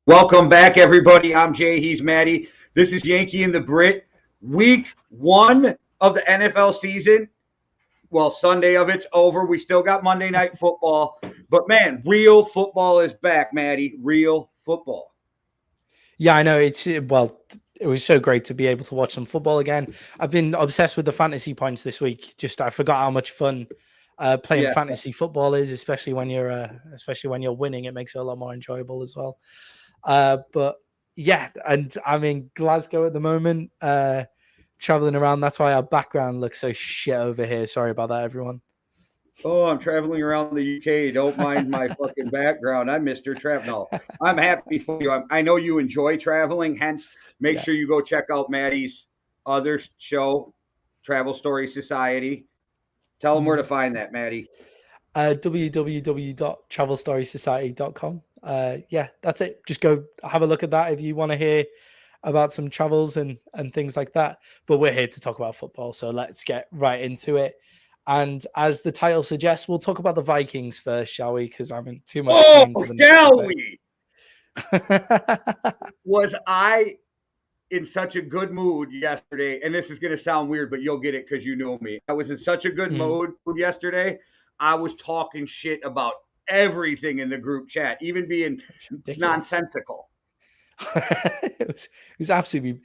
Welcome back, everybody. I'm Jay. He's Maddie. This is Yankee and the Brit. Week 1 of the NFL season. Well, Sunday of it's over. We still got Monday Night Football. But, man, real football is back, Maddie. Real football. Yeah, I know. It was so great to be able to watch some football again. I've been obsessed with the fantasy points this week. I forgot how much fun playing fantasy football is, especially when you're winning. It makes it a lot more enjoyable as well. But yeah, and I'm in Glasgow at the moment, traveling around. That's why our background looks so shit over here. Sorry about that, everyone. Oh, I'm traveling around the UK. Don't mind my fucking background. I'm Mr. Trav. No, I'm happy for you. I know you enjoy traveling. Hence, make sure you go check out Maddie's other show, Travel Story Society. Tell them where to find that, Maddie. www.travelstorysociety.com. Yeah, that's it. Just go have a look at that if you want to hear about some travels and things like that. But we're here to talk about football, so let's get right into it. And as the title suggests, we'll talk about the Vikings first, shall we? Because I'm in too much pain for them. Shall we? Was I in such a good mood yesterday? And this is going to sound weird, but you'll get it because you know me. I was in such a good mood yesterday. I was talking shit about everything in the group chat, even being nonsensical. it was absolutely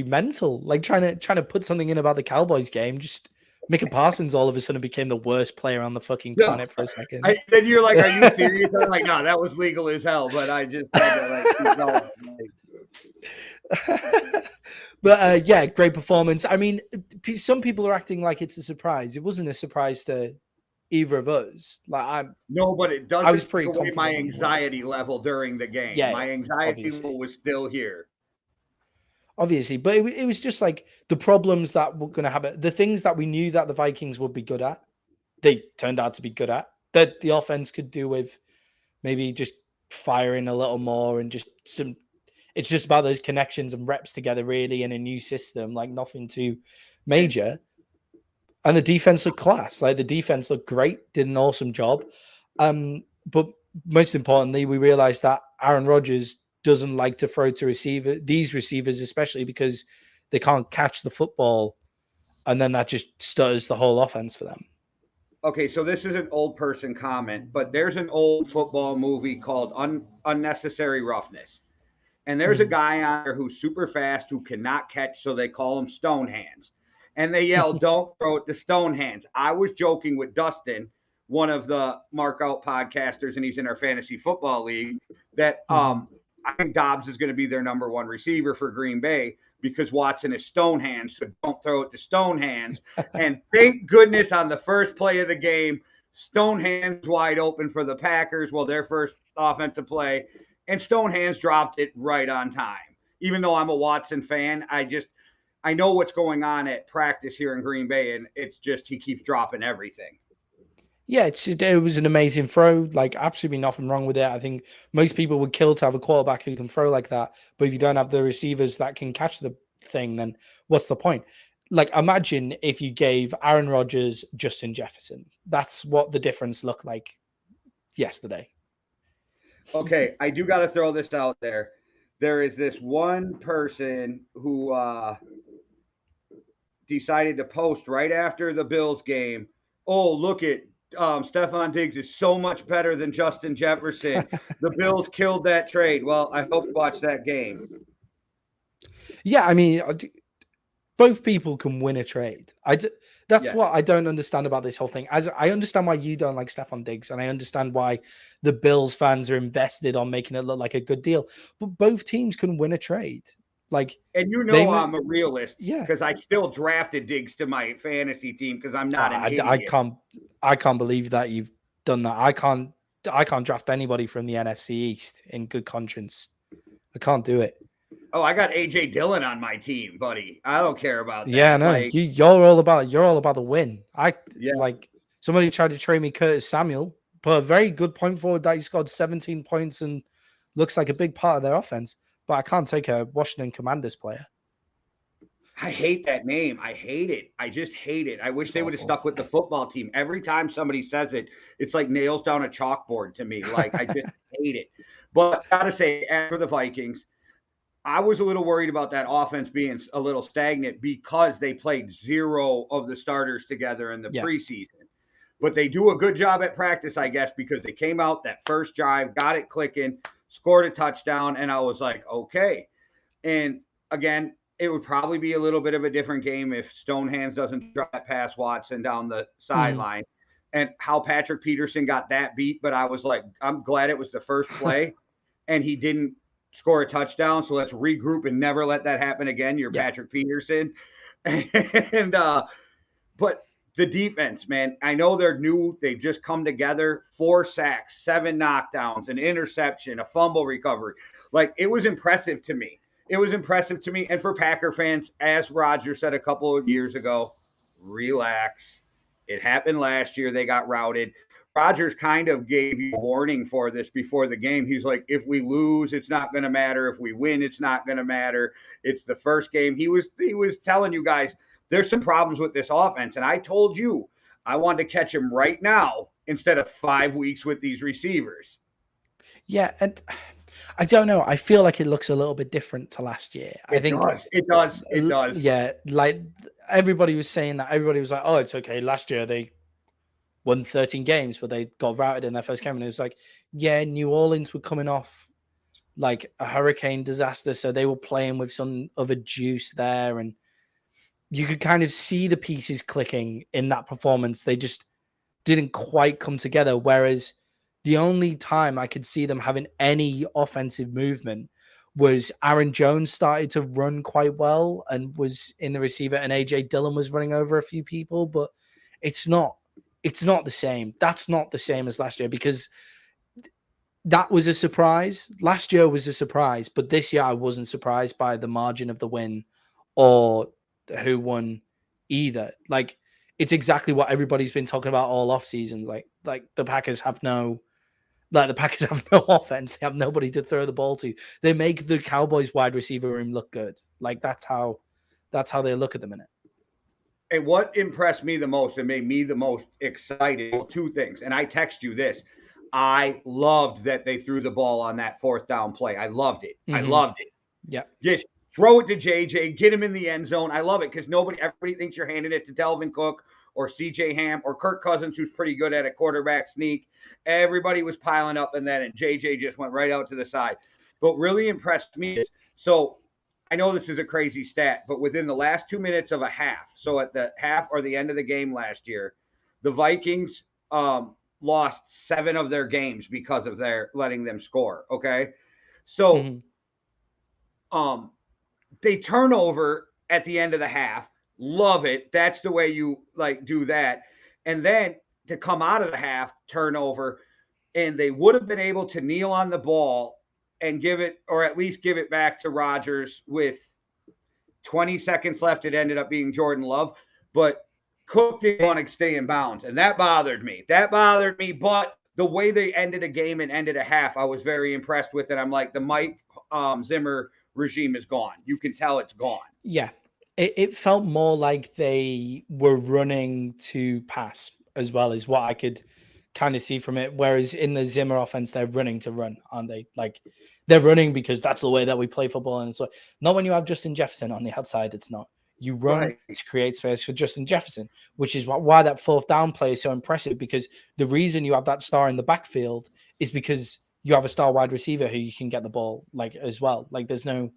mental. Like trying to put something in about the Cowboys game. Just Micah Parsons all of a sudden became the worst player on the fucking planet for a second. Then you're like, "Are you serious?" I'm like, "No, that was legal as hell." But I just had to But yeah, great performance. I mean, some people are acting like it's a surprise. It wasn't a surprise to either of us. No, but it doesn't. I was pretty confident. My anxiety level during the game. Yeah, my anxiety level was still here. Obviously, but it was just like the problems that were going to happen. The things that we knew that the Vikings would be good at, they turned out to be good at. That the offense could do with maybe just firing a little more and just some. It's just about those connections and reps together, really, in a new system, like nothing too major. And the defense looked class. Like the defense looked great, did an awesome job. But most importantly, we realized that Aaron Rodgers doesn't like to throw to these receivers, especially because they can't catch the football. And then that just stutters the whole offense for them. Okay, so this is an old person comment, but there's an old football movie called Unnecessary Roughness. And there's a guy on there who's super fast who cannot catch, so they call him Stone Hands. And they yell, "Don't throw it to Stone Hands." I was joking with Dustin, one of the Mark Out podcasters, and he's in our fantasy football league, that I think Dobbs is going to be their number one receiver for Green Bay because Watson is Stone Hands, so don't throw it to Stone Hands. And thank goodness on the first play of the game, Stone Hands wide open for the Packers, their first offensive play. And Stone Hands dropped it right on time. Even though I'm a Watson fan, I know what's going on at practice here in Green Bay, and it's just he keeps dropping everything. Yeah, it was an amazing throw. Like, absolutely nothing wrong with it. I think most people would kill to have a quarterback who can throw like that. But if you don't have the receivers that can catch the thing, then what's the point? Like, imagine if you gave Aaron Rodgers Justin Jefferson. That's what the difference looked like yesterday. Okay, I do got to throw this out there. There is this one person who decided to post right after the Bills game, "Oh, look at Stephon Diggs is so much better than Justin Jefferson. The Bills killed that trade." Well, I hope you watch that game. Yeah, I mean, both people can win a trade. That's what I don't understand about this whole thing. As I understand why you don't like Stephon Diggs, and I understand why the Bills fans are invested on making it look like a good deal. But both teams can win a trade. Like, and I'm a realist, because I still drafted Diggs to my fantasy team because I'm not an idiot. I can't believe that you've done that. I can't draft anybody from the NFC East in good conscience. I can't do it. Oh, I got AJ Dillon on my team, buddy. I don't care about that. Yeah, no, you're all about the win. Like somebody tried to trade me Curtis Samuel, but a very good point forward that he scored 17 points and looks like a big part of their offense. But I can't take a Washington Commanders player. I hate that name. I hate it. I just hate it. I wish It's they would have awful. stuck with the football team. Every time somebody says it, it's like nails down a chalkboard to me. Like I just hate it. But gotta say, as for the Vikings, I was a little worried about that offense being a little stagnant because they played zero of the starters together in the Yeah. preseason. But they do a good job at practice, I guess, because they came out that first drive, got it clicking, scored a touchdown, and I was like, okay. And again, it would probably be a little bit of a different game if Stonehands doesn't drop that pass Watson down the Mhm. sideline. And how Patrick Peterson got that beat, but I was like, I'm glad it was the first play and he didn't score a touchdown. So let's regroup and never let that happen again. You're Yeah. Patrick Peterson. And but the defense, man, I know they're new. They've just come together. 4 sacks, 7 knockdowns, an interception, a fumble recovery. Like it was impressive to me. It was impressive to me. And for Packer fans, as Roger said a couple of years ago, relax. It happened last year. They got routed. Rogers kind of gave you a warning for this before the game. He's like, if we lose, it's not going to matter. If we win, it's not going to matter. It's the first game. He was telling you guys there's some problems with this offense. And I told you I wanted to catch him right now instead of 5 weeks with these receivers. Yeah, and I don't know. I feel like it looks a little bit different to last year. I It think, does. It does. It does. yeah, like everybody was saying that. Everybody was like, "Oh, it's okay." Last year they won 13 games, but they got routed in their first game, and it was like, yeah, New Orleans were coming off like a hurricane disaster, so they were playing with some other juice there, and you could kind of see the pieces clicking in that performance. They just didn't quite come together. Whereas the only time I could see them having any offensive movement was Aaron Jones started to run quite well and was in the receiver, and AJ Dillon was running over a few people, but it's not the same. That's not the same as last year because that was a surprise. Last year was a surprise, but this year I wasn't surprised by the margin of the win or who won either. Like it's exactly what everybody's been talking about all off season. Like the Packers have no offense. They have nobody to throw the ball to. They make the Cowboys wide receiver room look good. Like that's how they look at the minute. And what impressed me the most and made me the most excited, well, 2 things. And I text you this. I loved that they threw the ball on that 4th down play. I loved it. I Mm-hmm. loved it. Yeah. Just throw it to JJ, get him in the end zone. I love it because everybody thinks you're handing it to Delvin Cook or CJ Ham or Kirk Cousins, who's pretty good at a quarterback sneak. Everybody was piling up and JJ just went right out to the side. But really impressed me is, so I know this is a crazy stat, but within the last 2 minutes of a half, so at the half or the end of the game last year, the Vikings lost 7 of their games because of their letting them score. Okay. So Mm-hmm. They turn over at the end of the half. Love it. That's the way you like do that. And then to come out of the half, turnover, and they would have been able to kneel on the ball and give it, or at least give it back to Rodgers with 20 seconds left. It ended up being Jordan Love, but Cook didn't want to stay in bounds, and that bothered me. But the way they ended a game and ended a half, I was very impressed with it. I'm like, the Mike Zimmer regime is gone. You can tell it's gone. Yeah. It felt more like they were running to pass as well, is what I could kind of see from it. Whereas in the Zimmer offense, they're running to run, aren't they? Like they're running because that's the way that we play football. And so not when you have Justin Jefferson on the outside, it's not. You run to create space for Justin Jefferson, which is why that 4th down play is so impressive, because the reason you have that star in the backfield is because you have a star wide receiver who you can get the ball like as well. Like there's no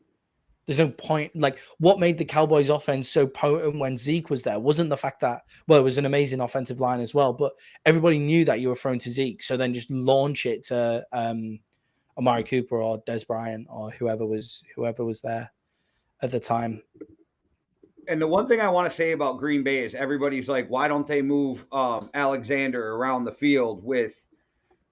point. Like what made the Cowboys offense so potent when Zeke was there wasn't the fact that, well, it was an amazing offensive line as well, but everybody knew that you were thrown to Zeke. So then just launch it to Amari Cooper or Des Bryant or whoever was there at the time. And the one thing I want to say about Green Bay is everybody's like, why don't they move Alexander around the field with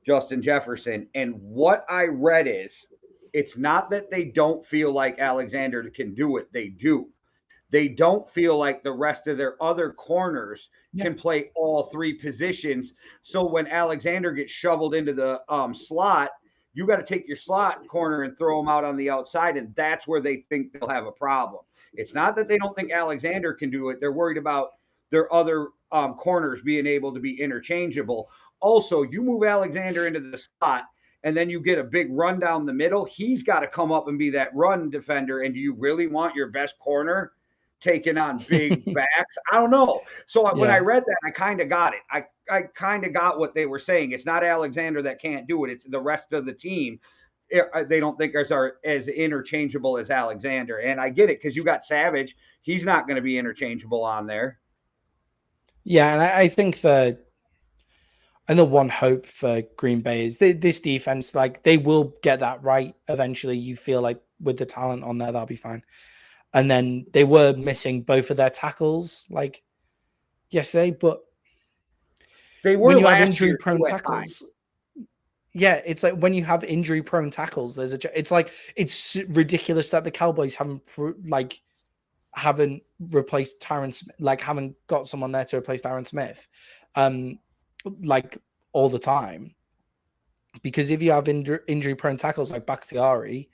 Justin Jefferson? And what I read is it's not that they don't feel like Alexander can do it. They do. They don't feel like the rest of their other corners can play all 3 positions. So when Alexander gets shoveled into the slot, you got to take your slot corner and throw him out on the outside. And that's where they think they'll have a problem. It's not that they don't think Alexander can do it. They're worried about their other corners being able to be interchangeable. Also, you move Alexander into the slot and then you get a big run down the middle. He's got to come up and be that run defender. And do you really want your best corner taking on big backs? I don't know. So when I read that, I kind of got it. I kind of got what they were saying. It's not Alexander that can't do it. It's the rest of the team. They don't think are as interchangeable as Alexander. And I get it because you got Savage. He's not going to be interchangeable on there. Yeah, and I think the one hope for Green Bay is this defense, like they will get that right eventually. You feel like with the talent on there, that'll be fine. And then they were missing both of their tackles like yesterday, but they were when you have injury-prone tackles. Yeah, it's like when you have injury-prone tackles, it's like it's ridiculous that the Cowboys haven't replaced Tyron Smith, like haven't got someone there to replace Tyron Smith, like all the time. Because if you have injury-prone tackles like Bakhtiari,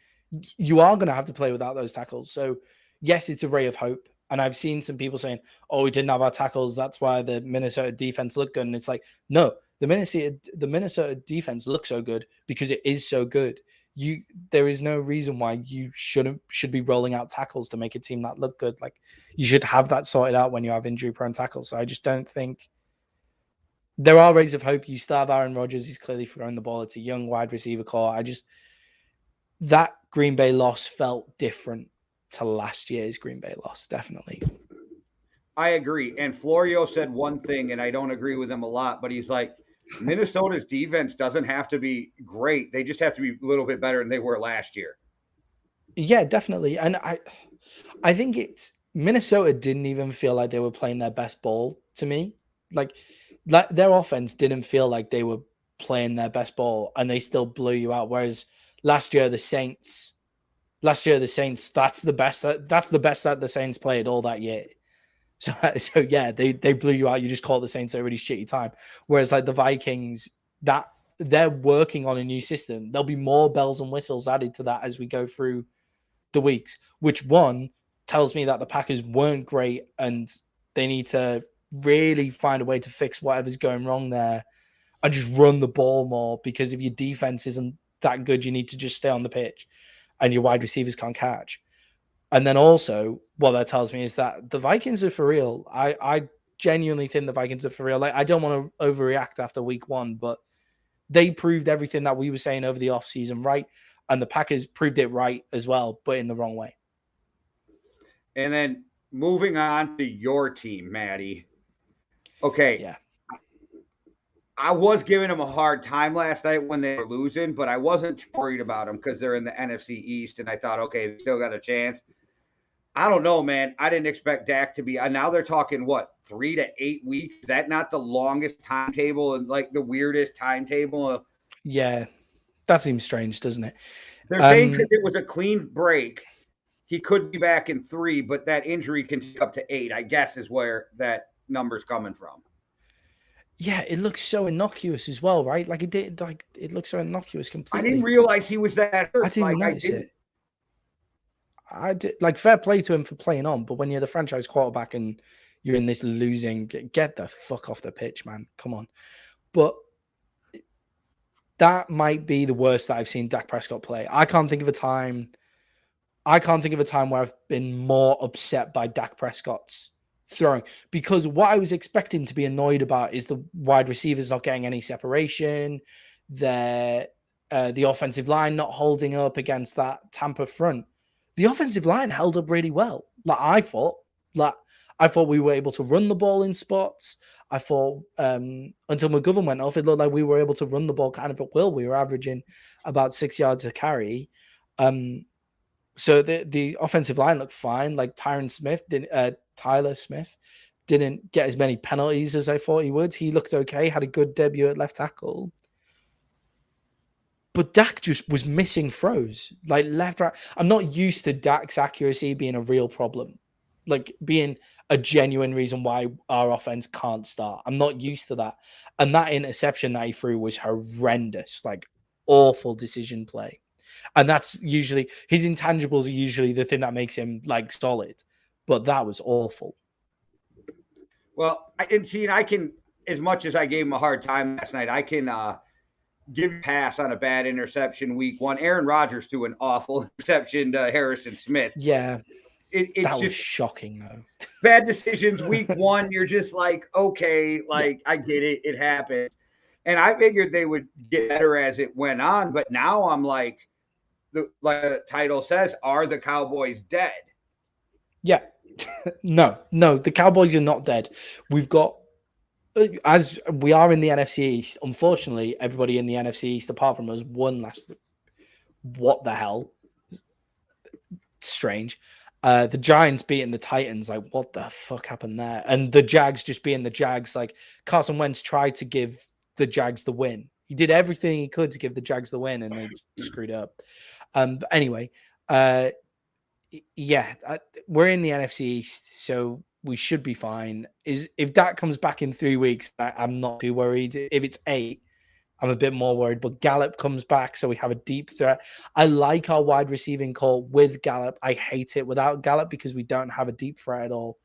you are going to have to play without those tackles. So yes, it's a ray of hope. And I've seen some people saying, "Oh, we didn't have our tackles. That's why the Minnesota defense looked good." And it's like, no, the Minnesota defense looks so good because it is so good. There is no reason why you should be rolling out tackles to make a team that look good. Like you should have that sorted out when you have injury-prone tackles. So I just don't think there are rays of hope. You still have Aaron Rodgers. He's clearly throwing the ball. It's a young wide receiver core. That Green Bay loss felt different to last year's Green Bay loss, definitely. I agree. And Florio said one thing, and I don't agree with him a lot, but he's like, Minnesota's defense doesn't have to be great. They just have to be a little bit better than they were last year. Yeah, definitely. And I think Minnesota didn't even feel like they were playing their best ball to me. Like their offense didn't feel like they were playing their best ball and they still blew you out. Whereas last year, the Saints, that's the best that the Saints played all that year. So yeah, they blew you out. You just caught the Saints at a really shitty time. Whereas like the Vikings, that they're working on a new system. There'll be more bells and whistles added to that as we go through the weeks, which one tells me that the Packers weren't great and they need to really find a way to fix whatever's going wrong there and just run the ball more, because if your defense isn't that good, you need to just stay on the pitch and your wide receivers can't catch. And then also what that tells me is that the Vikings are for real. I genuinely think the Vikings are for real. Like, I don't want to overreact after week one, but they proved everything that we were saying over the offseason right. And the Packers proved it right as well, but in the wrong way. And then moving on to your team, Maddie. Okay. Yeah. I was giving them a hard time last night when they were losing, but I wasn't worried about them because they're in the NFC East, and I thought, okay, they still got a chance. I don't know, man. I didn't expect Dak to be. Now they're talking, what, 3 to 8 weeks? Is that not the longest timetable and like the weirdest timetable? Yeah, that seems strange, doesn't it? They're saying because it was a clean break, he could be back in 3, but that injury can take up to 8, I guess, is where that number's coming from. Yeah, it looks so innocuous as well, right? Like it looks so innocuous completely. I didn't realize he was that hurt. I didn't notice it. I did, like, fair play to him for playing on, but when you're the franchise quarterback and you're in this losing, get the fuck off the pitch, man. Come on. But that might be the worst that I've seen Dak Prescott play. I can't think of a time where I've been more upset by Dak Prescott's throwing, because what I was expecting to be annoyed about is the wide receivers not getting any separation, the offensive line not holding up against that Tampa front. The offensive line held up really well. I thought we were able to run the ball in spots. I thought until McGovern went off, it looked like we were able to run the ball kind of at will. We were averaging about 6 yards a carry. So the offensive line looked fine. Like Tyler Smith didn't get as many penalties as I thought he would. He looked okay, had a good debut at left tackle. But Dak just was missing throws, like left, right. I'm not used to Dak's accuracy being a real problem, like being a genuine reason why our offense can't start. I'm not used to that. And that interception that he threw was horrendous, like awful decision play. And that's usually, his intangibles are usually the thing that makes him like solid. but that was awful. Well, I can, as much as I gave him a hard time last night, I can give a pass on a bad interception week one. Aaron Rodgers threw an awful interception to Harrison Smith. Yeah, It's that was just shocking though. bad decisions week one. You're just like, okay, like I get it, it happens. And I figured they would get better as it went on, but now I'm like, the title says, are the Cowboys dead? Yeah, no, the Cowboys are not dead. We've got, as we are in the NFC East, unfortunately, everybody in the NFC East, apart from us, won last week. What the hell? Strange. The Giants beating the Titans, like, what the fuck happened there? And the Jags just being the Jags, like, Carson Wentz tried to give the Jags the win. He did everything he could to give the Jags the win, and they screwed up. But anyway, yeah, we're in the NFC East, so we should be fine. If that comes back in 3 weeks, I'm not too worried. If it's 8, I'm a bit more worried. But Gallup comes back, so we have a deep threat. I like our wide receiving core with Gallup. I hate it without Gallup because we don't have a deep threat at all.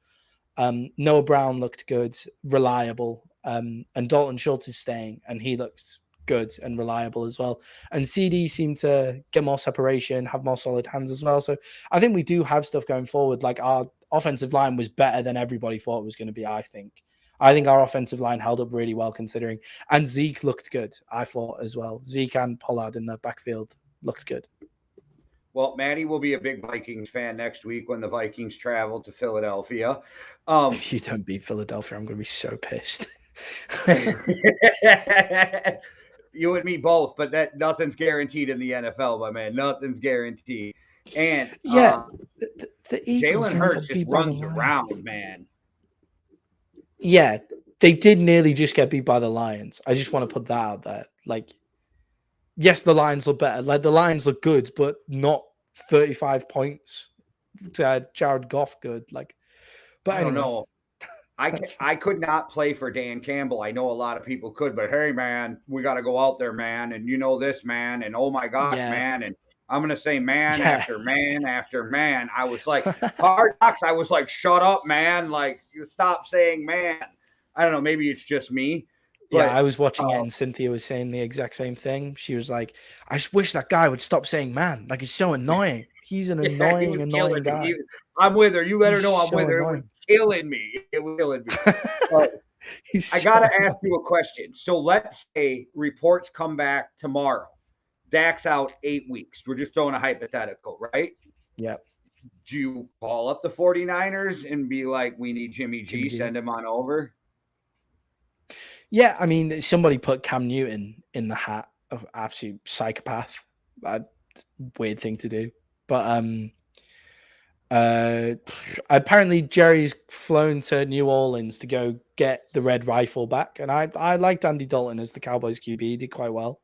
Noah Brown looked good, reliable, and Dalton Schultz is staying, and he looks good and reliable as well. And CD seemed to get more separation, have more solid hands as well. So I think we do have stuff going forward. Like, our offensive line was better than everybody thought it was going to be, I think. I think our offensive line held up really well considering. And Zeke looked good, I thought, as well. Zeke and Pollard in the backfield looked good. Well, Maddie will be a big Vikings fan next week when the Vikings travel to Philadelphia. If you don't beat Philadelphia, I'm going to be so pissed. You and me both, but that nothing's guaranteed in the NFL, my man. Nothing's guaranteed. And yeah, the Eagles Jalen Hurts just runs around, man. Yeah, they did nearly just get beat by the Lions. I just want to put that out there. Like, yes, the Lions look better. Like, the Lions look good, but not 35 points to Jared Goff good. Like, but I don't anyway. know. I could not play for Dan Campbell. I know a lot of people could, but hey, man, we got to go out there, man. And you know this, man. And oh my gosh, man. And I'm going to say man after man after man. I was like, Hard Knocks, I was like, shut up, man. Like, you stop saying man. I don't know. Maybe it's just me. But, yeah, I was watching it and Cynthia was saying the exact same thing. She was like, I just wish that guy would stop saying man. Like, he's so annoying. He's an annoying guy. I'm with her. You let her know I'm with her. It was killing me. It was killing me. I got to ask you a question. So let's say reports come back tomorrow. Dak's out 8 weeks. We're just throwing a hypothetical, right? Yep. Do you call up the 49ers and be like, we need Jimmy G, send him on over? Yeah, I mean, somebody put Cam Newton in the hat of absolute psychopath. Weird thing to do. But apparently Jerry's flown to New Orleans to go get the red rifle back. And I liked Andy Dalton as the Cowboys QB. He did quite well.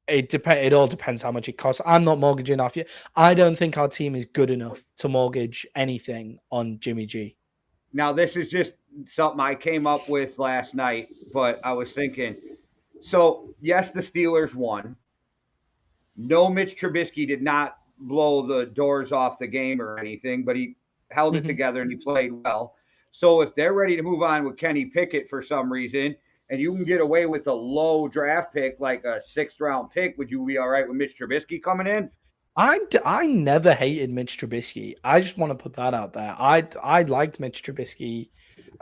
It all depends how much it costs. I'm not mortgaging off yet. I don't think our team is good enough to mortgage anything on Jimmy G. Now, this is just something I came up with last night, but I was thinking, so yes, the Steelers won. No, Mitch Trubisky did not blow the doors off the game or anything, but he held it together and he played well. So if they're ready to move on with Kenny Pickett for some reason, and you can get away with a low draft pick, like a 6th round pick, would you be all right with Mitch Trubisky coming in? I never hated Mitch Trubisky. I just want to put that out there. I liked Mitch Trubisky.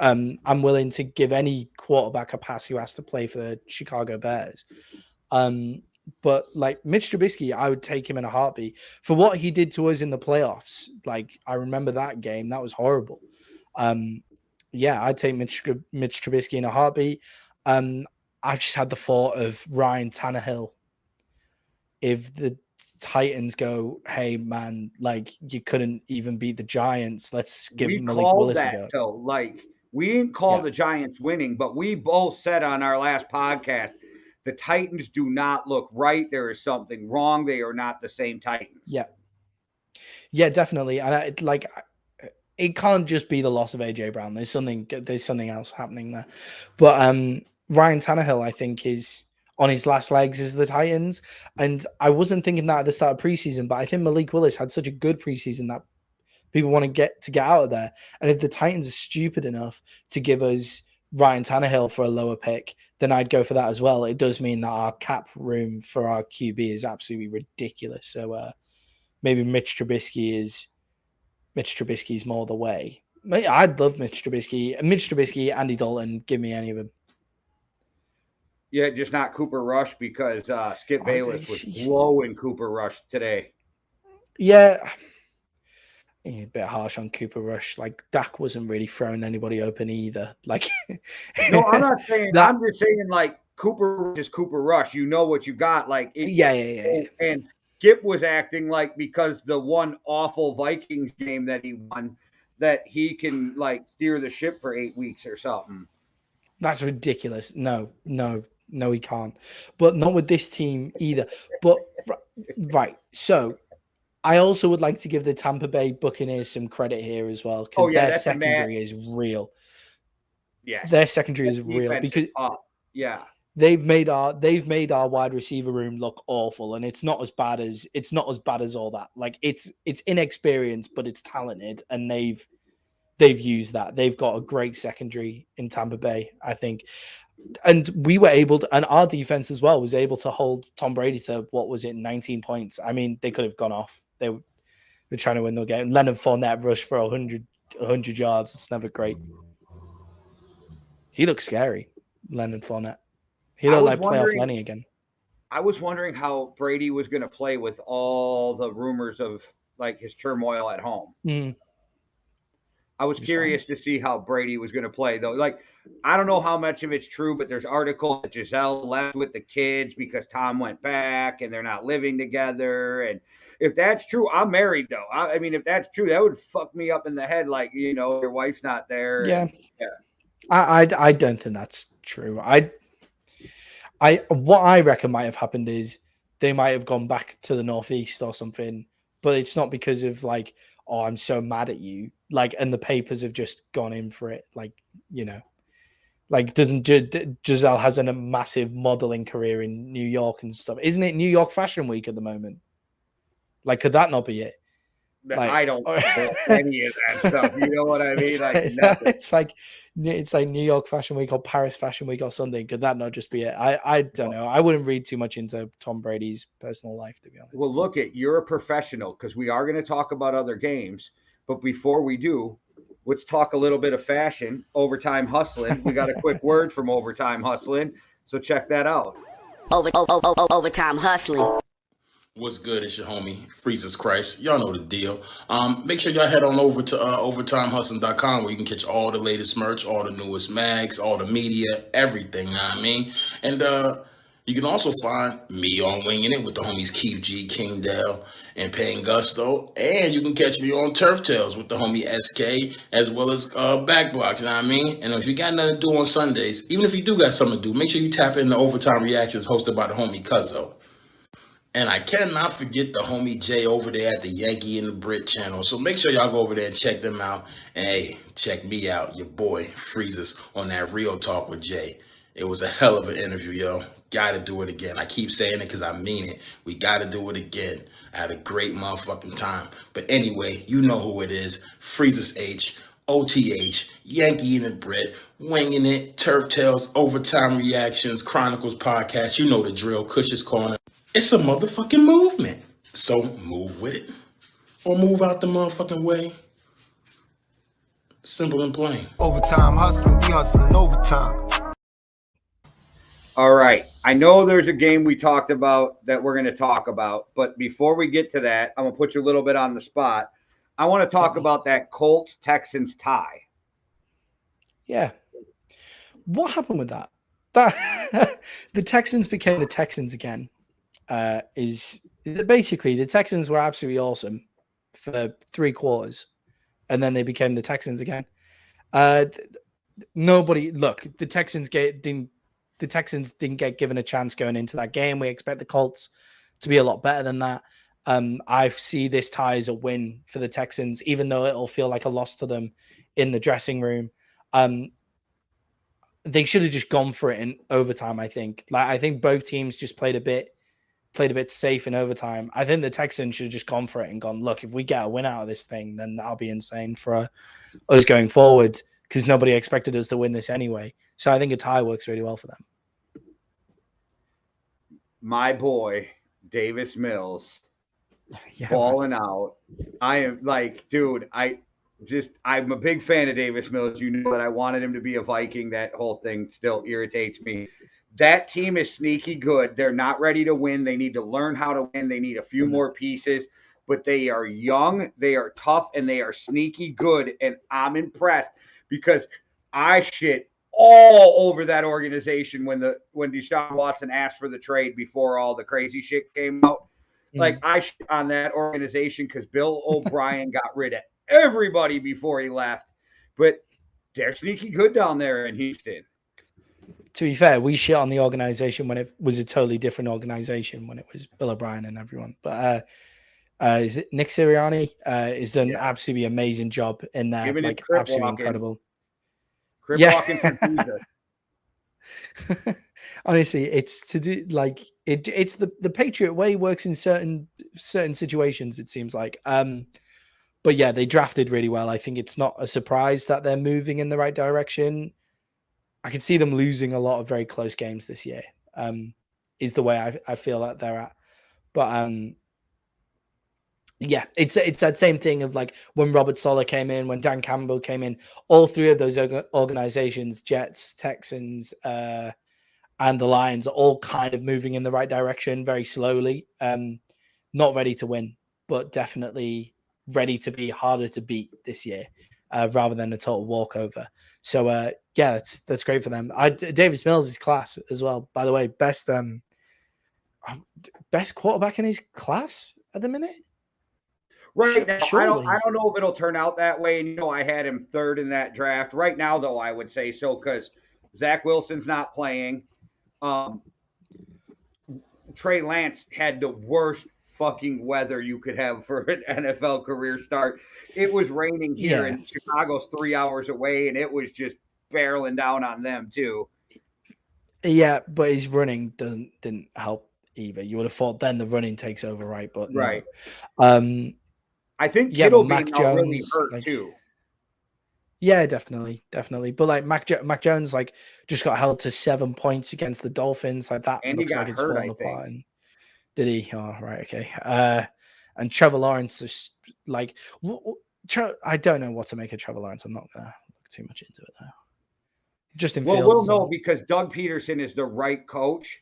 I'm willing to give any quarterback a pass who has to play for the Chicago Bears. But like Mitch Trubisky, I would take him in a heartbeat for what he did to us in the playoffs. Like, I remember that game. That was horrible. Yeah, I'd take Mitch Trubisky in a heartbeat. I've just had the thought of Ryan Tannehill. If the Titans go, hey man, like, you couldn't even beat the Giants, let's give Malik Willis a go. So, like, we didn't call the Giants winning, but we both said on our last podcast, the Titans do not look right. There is something wrong. They are not the same Titans. Yeah, definitely. And it can't just be the loss of AJ Brown. There's something else happening there. But Ryan Tannehill, I think, is on his last legs as the Titans. And I wasn't thinking that at the start of preseason, but I think Malik Willis had such a good preseason that People want to get out of there. And if the Titans are stupid enough to give us Ryan Tannehill for a lower pick, then I'd go for that as well. It does mean that our cap room for our QB is absolutely ridiculous. So maybe Mitch Trubisky is more the way. I'd love Mitch Trubisky, Andy Dalton. Give me any of them. Yeah, just not Cooper Rush because Skip Bayless was blowing Cooper Rush today. Yeah. A bit harsh on Cooper Rush. Like Dak wasn't really throwing anybody open either. Like, no, I'm not saying that. I'm just saying like Cooper Rush is Cooper Rush. You know what you got. Like, yeah. And Skip was acting like because the one awful Vikings game that he won, that he can like steer the ship for 8 weeks or something. That's ridiculous. No, he can't. But not with this team either. But right, so. I also would like to give the Tampa Bay Buccaneers some credit here as well because their secondary is real. Yeah, their secondary is real because they've made our wide receiver room look awful, and it's not as bad as all that. Like it's inexperienced, but it's talented, and they've used that. They've got a great secondary in Tampa Bay, I think. And we were able to, and our defense as well was able to hold Tom Brady to 19 points. I mean, they could have gone off. They were trying to win the game. Leonard Fournette rushed for 100 yards. It's never great. He looks scary, Leonard Fournette. He looked like playoff Lenny again. I was wondering how Brady was going to play with all the rumors of like his turmoil at home. Mm. I was curious to see how Brady was going to play, though. Like, I don't know how much of it's true, but there's articles that Giselle left with the kids because Tom went back and they're not living together. And if that's true, I'm married, though. I mean, if that's true, that would fuck me up in the head. Like, your wife's not there. Yeah. I don't think that's true. What I reckon might have happened is they might have gone back to the Northeast or something, but it's not because of like, oh, I'm so mad at you. Like, and the papers have just gone in for it. Like, like Giselle has a massive modeling career in New York and stuff. Isn't it New York Fashion Week at the moment? Like, could that not be it? Like, I don't know any of that stuff. You know what I mean? It's like New York Fashion Week or Paris Fashion Week or something. Could that not just be it? I don't know. I wouldn't read too much into Tom Brady's personal life, to be honest. Well, look, you're a professional because we are going to talk about other games. But before we do, let's talk a little bit of fashion. Overtime Hustling. We got a quick word from Overtime Hustling. So check that out. Overtime Hustling. What's good? It's your homie, Freezes Christ. Y'all know the deal. Make sure y'all head on over to overtimehustling.com where you can catch all the latest merch, all the newest mags, all the media, everything, you know what I mean? And you can also find me on Winging It with the homies Keith G, King Dale, and Payne Gusto. And you can catch me on Turf Tales with the homie SK, as well as Backblocks, you know what I mean? And if you got nothing to do on Sundays, even if you do got something to do, make sure you tap in the Overtime Reactions hosted by the homie Cuzzo. And I cannot forget the homie Jay over there at the Yankee and the Brit channel. So make sure y'all go over there and check them out. And hey, check me out, your boy Freezes, on that Real Talk with Jay. It was a hell of an interview, yo. Gotta do it again. I keep saying it because I mean it. We gotta do it again. I had a great motherfucking time. But anyway, you know who it is. Freezes H, OTH, Yankee and the Brit, Winging It, Turf Tales, Overtime Reactions, Chronicles Podcast. You know the drill, Cush's Corner. It's a motherfucking movement. So move with it. Or move out the motherfucking way. Simple and plain. Overtime hustling, we hustling overtime. All right. I know there's a game we talked about that we're going to talk about, but before we get to that, I'm going to put you a little bit on the spot. I want to talk about that Colts-Texans tie. Yeah. What happened with that? The Texans became the Texans again. Is basically the Texans were absolutely awesome for 3 quarters, and then they became the Texans again. The Texans didn't get given a chance going into that game. We expect the Colts to be a lot better than that. I see this tie as a win for the Texans, even though it'll feel like a loss to them in the dressing room. They should have just gone for it in overtime. I think both teams just played a bit played a bit safe in overtime. I think the Texans should have just gone for it and gone, look, if we get a win out of this thing, then that'll be insane for us going forward, because nobody expected us to win this anyway. So I think a tie works really well for them. My boy, Davis Mills, Yeah, balling out. I am like, dude, I'm a big fan of Davis Mills. You know that I wanted him to be a Viking. That whole thing still irritates me. That team is sneaky good. They're not ready to win. They need to learn how to win. They need a few more pieces, but they are young, they are tough, and they are sneaky good. And I'm impressed because I shit all over that organization when Deshaun Watson asked for the trade before all the crazy shit came out. Like, I shit on that organization because Bill O'Brien got rid of everybody before he left. But they're sneaky good down there in Houston. To be fair, we shit on the organization when it was a totally different organization, when it was Bill O'Brien and everyone. But is it Nick Sirianni? Has done an absolutely amazing job in there, like absolutely incredible. Crip walking for Jesus. Honestly, it's to do like it's the Patriot way works in certain situations, it seems like. But yeah, they drafted really well. I think it's not a surprise that they're moving in the right direction. I can see them losing a lot of very close games this year. Is the way I feel that they're at. But yeah, it's that same thing of like when Robert Saleh came in, when Dan Campbell came in, all three of those organizations, Jets, Texans, and the Lions, are all kind of moving in the right direction very slowly. Not ready to win, but definitely ready to be harder to beat this year, rather than a total walkover. So yeah, that's great for them. Davis Mills is class as well, by the way. Best quarterback in his class at the minute. Right now, I don't know if it'll turn out that way. And, you know, I had him third in that draft. Right now, though, I would say so because Zach Wilson's not playing. Trey Lance had the worst fucking weather you could have for an NFL career start. It was raining here, and Chicago's 3 hours away, and it was just barreling down on them too. Yeah, but his running didn't help either. You would have thought then the running takes over, right? But right. No. I think Kittle being Mac Jones really hurt too. Yeah, definitely. But like Mac Jones, like just got held to 7 points against the Dolphins. Like that and looks like it's falling apart. And did he? Oh, right, okay. And Trevor Lawrence is like, I don't know what to make of Trevor Lawrence. I'm not gonna look too much into it though. Just in Fields, we'll know because Doug Peterson is the right coach.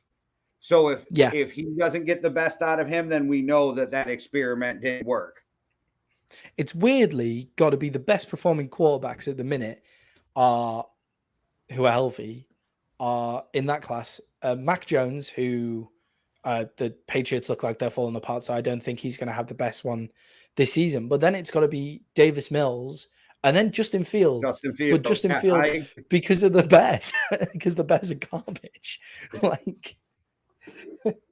So if he doesn't get the best out of him, then we know that experiment didn't work. It's weirdly got to be the best performing quarterbacks at the minute who are healthy are in that class. Mac Jones, who the Patriots look like they're falling apart, so I don't think he's going to have the best one this season. But then it's got to be Davis Mills and then Justin Fields. But Justin Fields because of the Bears, because the Bears are garbage. Like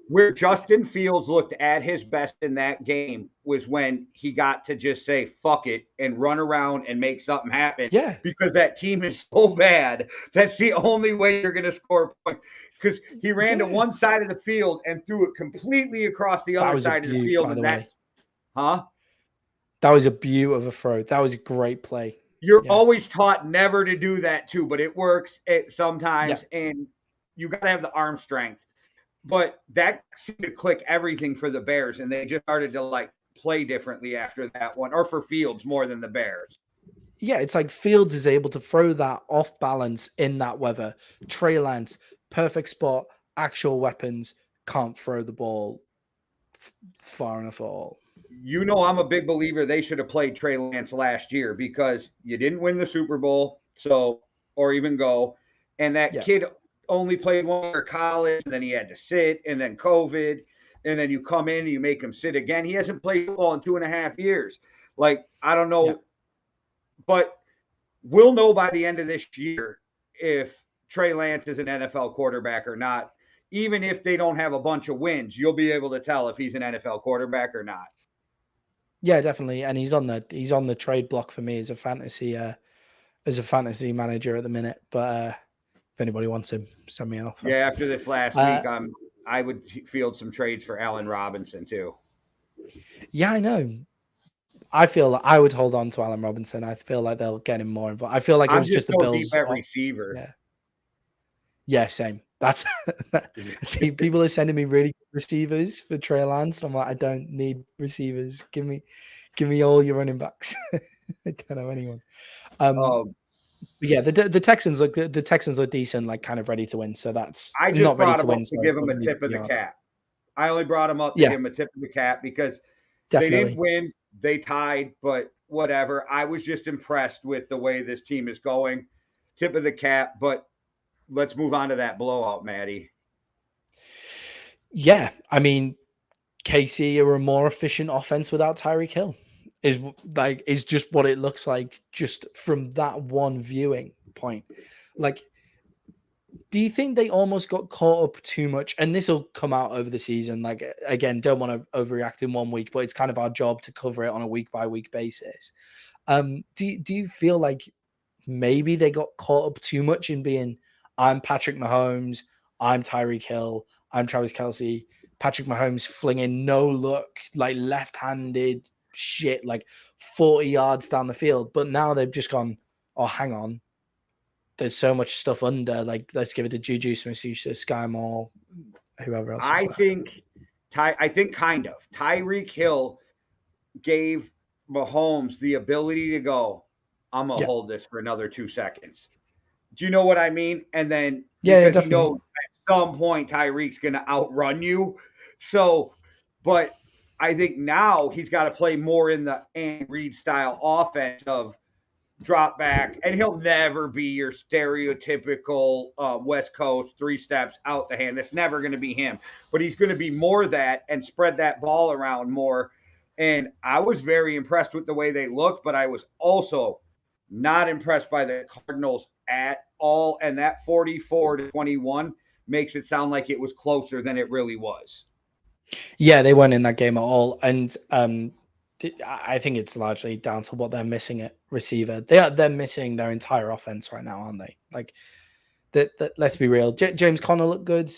where Justin Fields looked at his best in that game was when he got to just say, fuck it, and run around and make something happen. Yeah. Because that team is so bad. That's the only way you're going to score points. Because he ran to one side of the field and threw it completely across the other side of the field. That was a beaut of a throw. That was a great play. You're always taught never to do that too, but it works sometimes. And you got to have the arm strength. But that seemed to click everything for the Bears, and they just started to like play differently after that one, or for Fields more than the Bears. Yeah, it's like Fields is able to throw that off balance in that weather. Trey Lance, perfect spot, actual weapons, can't throw the ball far enough at all. You know, I'm a big believer they should have played Trey Lance last year because you didn't win the Super Bowl, or even go, and that kid only played 1 year of college, and then he had to sit, and then COVID, and then you come in and you make him sit again. He hasn't played football in 2.5 years. Like, I don't know, but we'll know by the end of this year if Trey Lance is an NFL quarterback or not. Even if they don't have a bunch of wins, you'll be able to tell if he's an NFL quarterback or not. Yeah, definitely. And he's on the trade block for me as a fantasy manager at the minute. But if anybody wants him, send me an offer. Yeah, after this last week, I would field some trades for Allen Robinson too. Yeah, I know. I feel like I would hold on to Allen Robinson. I feel like they'll get him more involved. I feel like it I'm was just just the so deep Bills. at receiver. Yeah. Yeah, same. That's see, people are sending me really good receivers for Trey Lance. I'm like, I don't need receivers. Give me all your running backs. I don't know anyone. But yeah, the Texans look decent, like kind of ready to win. So that's I just not ready brought to him win. up to Sorry, give him but a ready tip to of be the on. cap. I only brought him up to Yeah. give him a tip of the cap because Definitely. they didn't win. They tied, but whatever. I was just impressed with the way this team is going. Tip of the cap, but let's move on to that blowout, Maddie. Yeah, I mean, KC are a more efficient offense without Tyreek Hill. Is just what it looks like just from that one viewing point. Like, do you think they almost got caught up too much? And this will come out over the season. Like, again, don't want to overreact in 1 week, but it's kind of our job to cover it on a week by week basis. Do you feel like maybe they got caught up too much in being, I'm Patrick Mahomes, I'm Tyreek Hill, I'm Travis Kelce, Patrick Mahomes flinging no look, like left-handed shit, like 40 yards down the field. But now they've just gone, oh, hang on. There's so much stuff under. Like, let's give it to Juju Smith-Schuster, Sky Moore, whoever else. I think kind of. Tyreek Hill gave Mahomes the ability to go, I'm going to hold this for another 2 seconds. Do you know what I mean? And then because he knows at some point Tyreek's going to outrun you. So, but I think now he's got to play more in the Andy Reid style offense of drop back, and he'll never be your stereotypical West Coast 3 steps out the hand. That's never going to be him. But he's going to be more that and spread that ball around more. And I was very impressed with the way they looked, but I was also not impressed by the Cardinals at all. And that 44-21 makes it sound like it was closer than it really was. Yeah, they weren't in that game at all. And I think it's largely down to what they're missing at receiver. They're missing their entire offense right now, aren't they? Like, let's be real. James Conner looked good.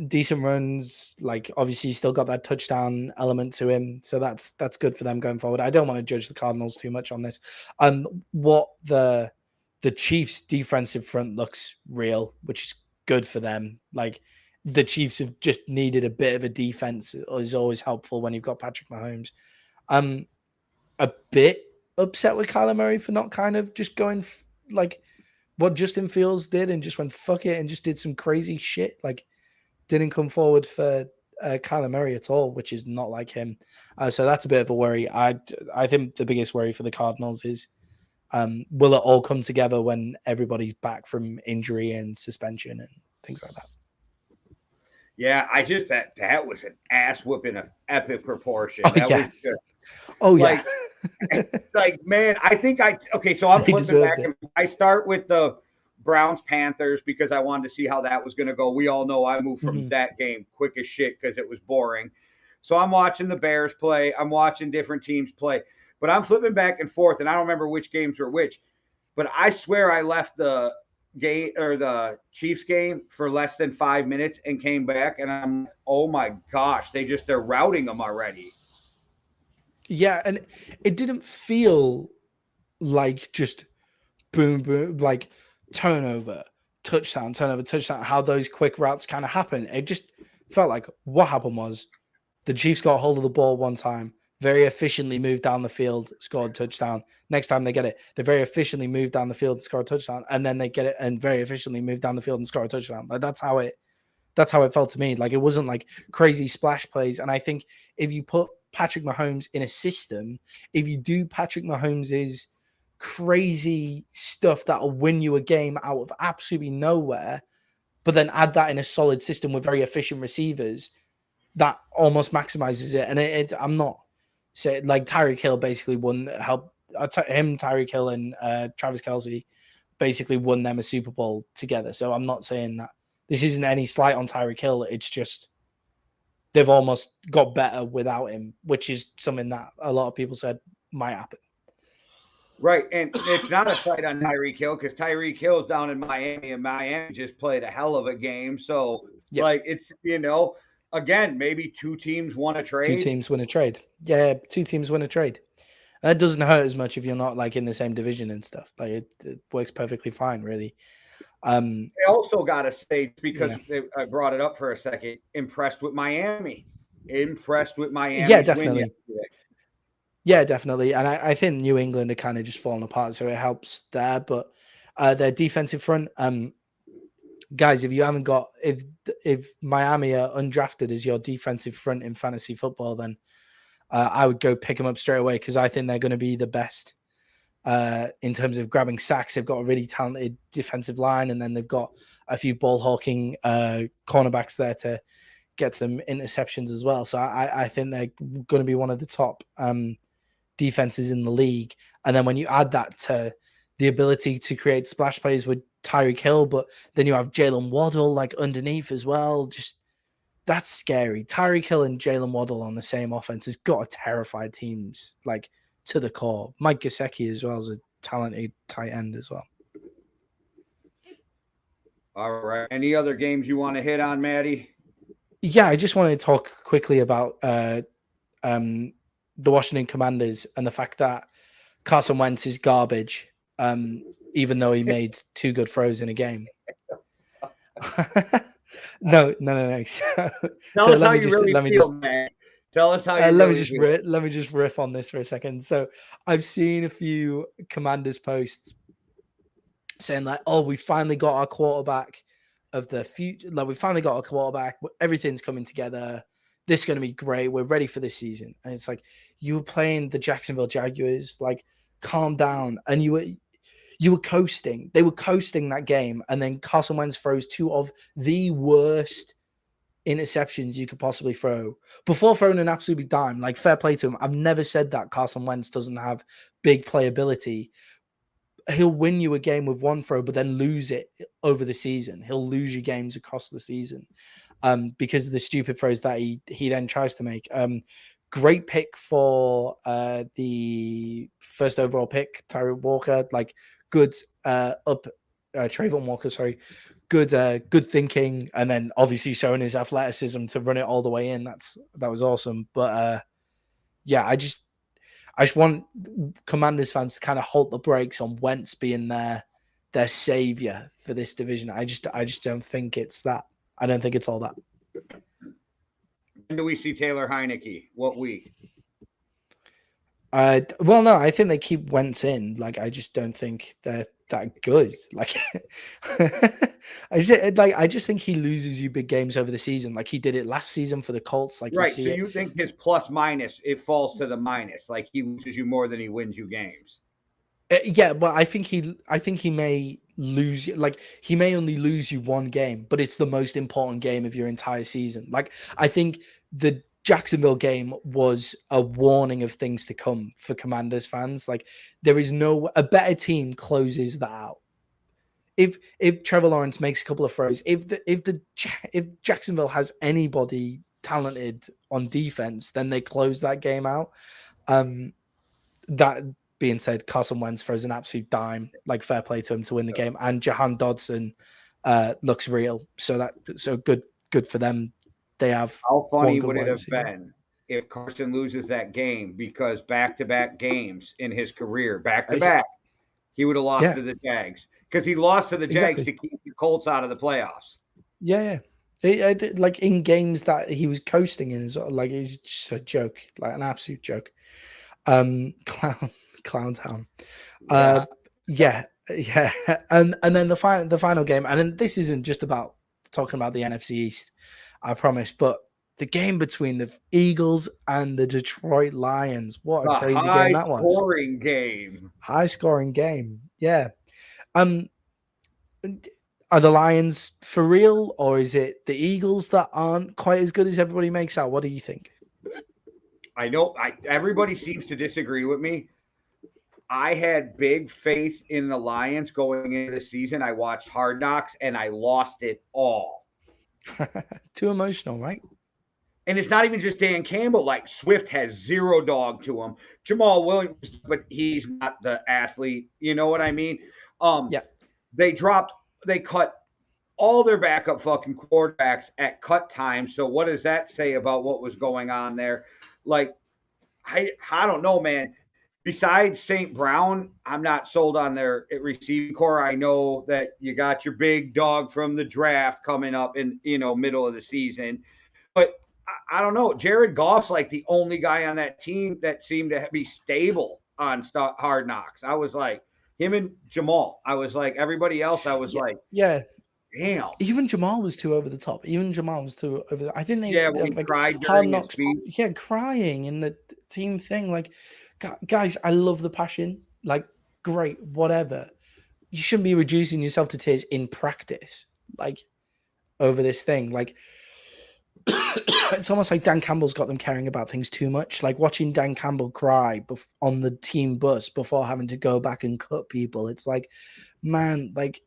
Decent runs. Like, obviously, he's still got that touchdown element to him, so that's good for them going forward. I don't want to judge the Cardinals too much on this. What the Chiefs' defensive front looks real, which is good for them. Like, the Chiefs have just needed a bit of a defense. Is always helpful when you've got Patrick Mahomes. I'm a bit upset with Kyler Murray for not kind of just going like what Justin Fields did and just went fuck it and just did some crazy shit. Like, didn't come forward for Kyler Murray at all, which is not like him. So that's a bit of a worry. I think the biggest worry for the Cardinals is will it all come together when everybody's back from injury and suspension and things like that. Yeah, I just that was an ass whooping of epic proportion. Oh, that yeah. was just, Oh, like, yeah. like, man, I think so I'm They flipping back. deserved And I start with the Browns Panthers because I wanted to see how that was going to go. We all know I moved from that game quick as shit because it was boring. So I'm watching the Bears play. I'm watching different teams play. But I'm flipping back and forth, and I don't remember which games were which. But I swear I left the game or the Chiefs game for less than 5 minutes and came back, and I'm oh my gosh, they're routing them already. Yeah, and it didn't feel like just boom, boom, like turnover, touchdown, how those quick routes kind of happen. It just felt like what happened was the Chiefs got hold of the ball one time, very efficiently moved down the field, scored a touchdown. Next time they get it, they very efficiently move down the field, score a touchdown, and then they get it and very efficiently move down the field and score a touchdown. Like, that's how it felt to me. Like, it wasn't like crazy splash plays. And I think if you put Patrick Mahomes in a system, if you do Patrick Mahomes's crazy stuff that'll win you a game out of absolutely nowhere, but then add that in a solid system with very efficient receivers, that almost maximizes it. And I'm not saying like Tyreek Hill basically won, Tyreek Hill and Travis Kelce basically won them a Super Bowl together. So I'm not saying that this isn't any slight on Tyreek Hill. It's just they've almost got better without him, which is something that a lot of people said might happen. Right, and it's not a fight on Tyreek Hill because Tyreek Hill's down in Miami, and Miami just played a hell of a game. So Yep. Like it's again, maybe two teams won a trade. 2 teams win a trade. Yeah, 2 teams win a trade. That doesn't hurt as much if you're not like in the same division and stuff. Like it works perfectly fine, really. I also got to say, because Yeah. I brought it up for a second, impressed with Miami. Impressed with Miami's Yeah, win definitely. yesterday. Yeah, definitely. And I think New England are kind of just falling apart, so it helps there. But their defensive front, guys, if you haven't got if Miami are undrafted as your defensive front in fantasy football, then I would go pick them up straight away because I think they're going to be the best in terms of grabbing sacks. They've got a really talented defensive line, and then they've got a few ball hawking cornerbacks there to get some interceptions as well. So I think they're going to be one of the top defenses in the league. And then when you add that to the ability to create splash plays with Tyreek Hill, but then you have Jalen Waddle like underneath as well. Just that's scary. Tyreek Hill and Jalen Waddle on the same offense has got to terrify teams like to the core. Mike Gesicki as well as a talented tight end as well. All right. Any other games you want to hit on, Maddie? Yeah, I just wanted to talk quickly about the Washington Commanders and the fact that Carson Wentz is garbage, even though he made 2 good throws in a game. No. So Tell us how you really feel, man. Tell us how you let really feel. Let me just riff on this for a second. So I've seen a few Commanders posts saying like, "Oh, we finally got our quarterback of the future. Like, we finally got our quarterback. Everything's coming together. This is going to be great. We're ready for this season." And it's like, you were playing the Jacksonville Jaguars. Like, calm down. And you were coasting. They were coasting that game. And then Carson Wentz throws 2 of the worst interceptions you could possibly throw before throwing an absolutely dime. Like, fair play to him. I've never said that Carson Wentz doesn't have big playability. He'll win you a game with 1 throw, but then lose it over the season. He'll lose you games across the season because of the stupid throws that he then tries to make. Great pick for the first overall pick, Tyree Walker. Like, good Trayvon Walker, sorry. Good thinking, and then obviously showing his athleticism to run it all the way in. That was awesome. But yeah, I just want Commanders fans to kind of halt the brakes on Wentz being their savior for this division. I just don't think it's that. I don't think it's all that. When do we see Taylor Heineke? What week? Well, no, I think they keep Wentz in. Like, I just don't think they're that good. Like, I just think he loses you big games over the season. Like he did it last season for the Colts. Like, right. So you think his plus minus, it falls to the minus. Like, he loses you more than he wins you games. Yeah, but I think he may lose you. Like, he may only lose you 1 game, but it's the most important game of your entire season. Like, I think the Jacksonville game was a warning of things to come for Commanders fans. Like, there is a better team closes that out. If Trevor Lawrence makes a couple of throws, if Jacksonville has anybody talented on defense, then they close that game out. That being said, Carson Wentz throws an absolute dime. Like, fair play to him to win the game, and Jahan Dodson looks real. So good for them. They have. How funny would it have been if Carson loses that game, because back-to-back games in his career, back-to-back, he would have lost to the Jags, because he lost to the Jags to keep the Colts out of the playoffs. Yeah. Like, in games that he was coasting in, like, it was just a joke, like an absolute joke. Clown town. Yeah. And then the final game, and then this isn't just about talking about the NFC East, I promise, but the game between the Eagles and the Detroit Lions. What a crazy game that was. High scoring game. Yeah. Are the Lions for real, or is it the Eagles that aren't quite as good as everybody makes out? What do you think? I know everybody seems to disagree with me. I had big faith in the Lions going into the season. I watched Hard Knocks and I lost it all. Too emotional, right? And it's not even just Dan Campbell. Like, Swift has 0 dog to him. Jamal Williams, but he's not the athlete. You know what I mean? Yeah. They cut all their backup fucking quarterbacks at cut time. So what does that say about what was going on there? Like, I don't know, man. Besides St. Brown, I'm not sold on their receiving core. I know that you got your big dog from the draft coming up in middle of the season, but I don't know. Jared Goff's like the only guy on that team that seemed to be stable on Hard Knocks. I was like him and Jamal. I was like everybody else. I was like, yeah. damn. Even Jamal was too over the top. I think Yeah, when he like cried Hard during his Knocks. speech. Yeah, crying in the team thing. Like, guys, I love the passion. Like, great, whatever. You shouldn't be reducing yourself to tears in practice. Like, over this thing. Like, it's almost like Dan Campbell's got them caring about things too much. Like watching Dan Campbell cry on the team bus before having to go back and cut people. It's like, man, like,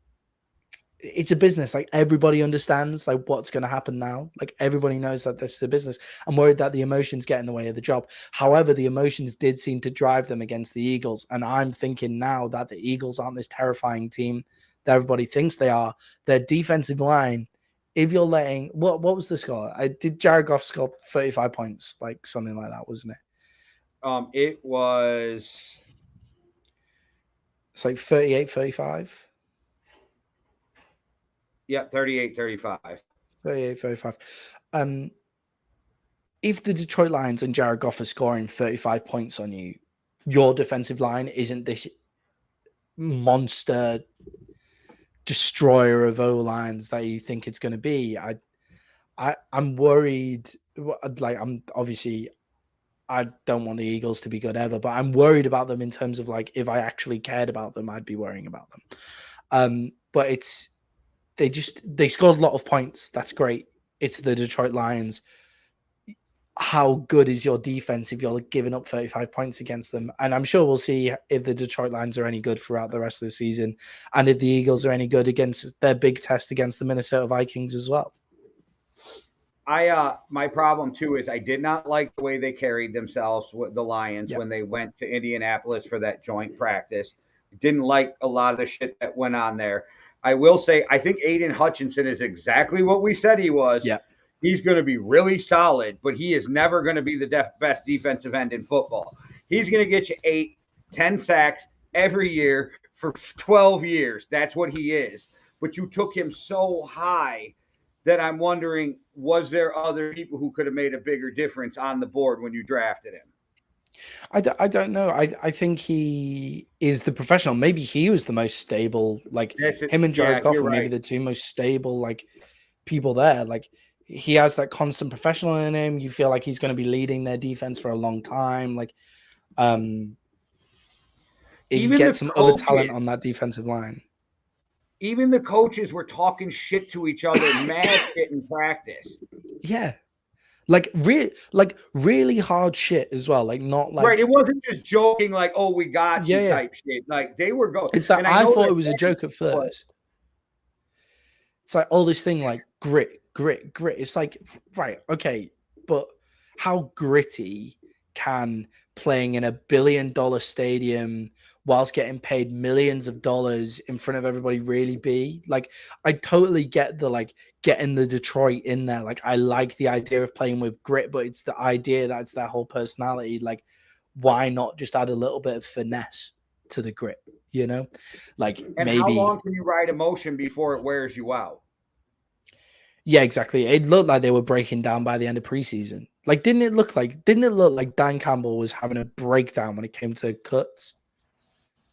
it's a business. Like everybody understands like what's going to happen now. Like everybody knows that this is a business. I'm worried that the emotions get in the way of the job. However, the emotions did seem to drive them against the Eagles. And I'm thinking now that the Eagles aren't this terrifying team that everybody thinks they are. Their defensive line, if you're letting, what was the score? Did Jared Goff score 35 points? Like something like that, wasn't it? It was. It's like 38-35. Yeah, 38-35. 38-35. If the Detroit Lions and Jared Goff are scoring 35 points on you, your defensive line isn't this monster destroyer of O-lines that you think it's going to be. I'm worried. Like, I don't want the Eagles to be good ever, but I'm worried about them in terms of like, if I actually cared about them, I'd be worrying about them. But they scored a lot of points. That's great. It's the Detroit Lions. How good is your defense if you're giving up 35 points against them? And I'm sure we'll see if the Detroit Lions are any good throughout the rest of the season, and if the Eagles are any good against their big test against the Minnesota Vikings as well. My problem too is I did not like the way they carried themselves with the Lions when they went to Indianapolis for that joint practice. Didn't like a lot of the shit that went on there. I will say, I think Aiden Hutchinson is exactly what we said he was. Yeah. He's going to be really solid, but he is never going to be the best defensive end in football. He's going to get you 8-10 sacks every year for 12 years. That's what he is. But you took him so high that I'm wondering, was there other people who could have made a bigger difference on the board when you drafted him? I don't know. I think he is the professional. Maybe he was the most stable. Like him and Jared Goff were maybe the two most stable like people there. Like he has that constant professional in him. You feel like he's going to be leading their defense for a long time. Like, if you get some other talent on that defensive line. Even the coaches were talking shit to each other, mad shit in practice. Yeah. Like really hard shit as well. Like not like right. It wasn't just joking like, "Oh, we got you" type shit. Like they were going. It's like I thought it was a joke at first. It's like all this thing like grit. It's like, right, okay, but how gritty can playing in $1 billion stadium whilst getting paid millions of dollars in front of everybody really be? Like, I totally get the like getting the Detroit in there. Like, I like the idea of playing with grit, but it's the idea that it's their whole personality. Like, why not just add a little bit of finesse to the grit? You know, like and maybe. How long can you ride emotion before it wears you out? Yeah, exactly. It looked like they were breaking down by the end of preseason. Like, didn't it look like Dan Campbell was having a breakdown when it came to cuts?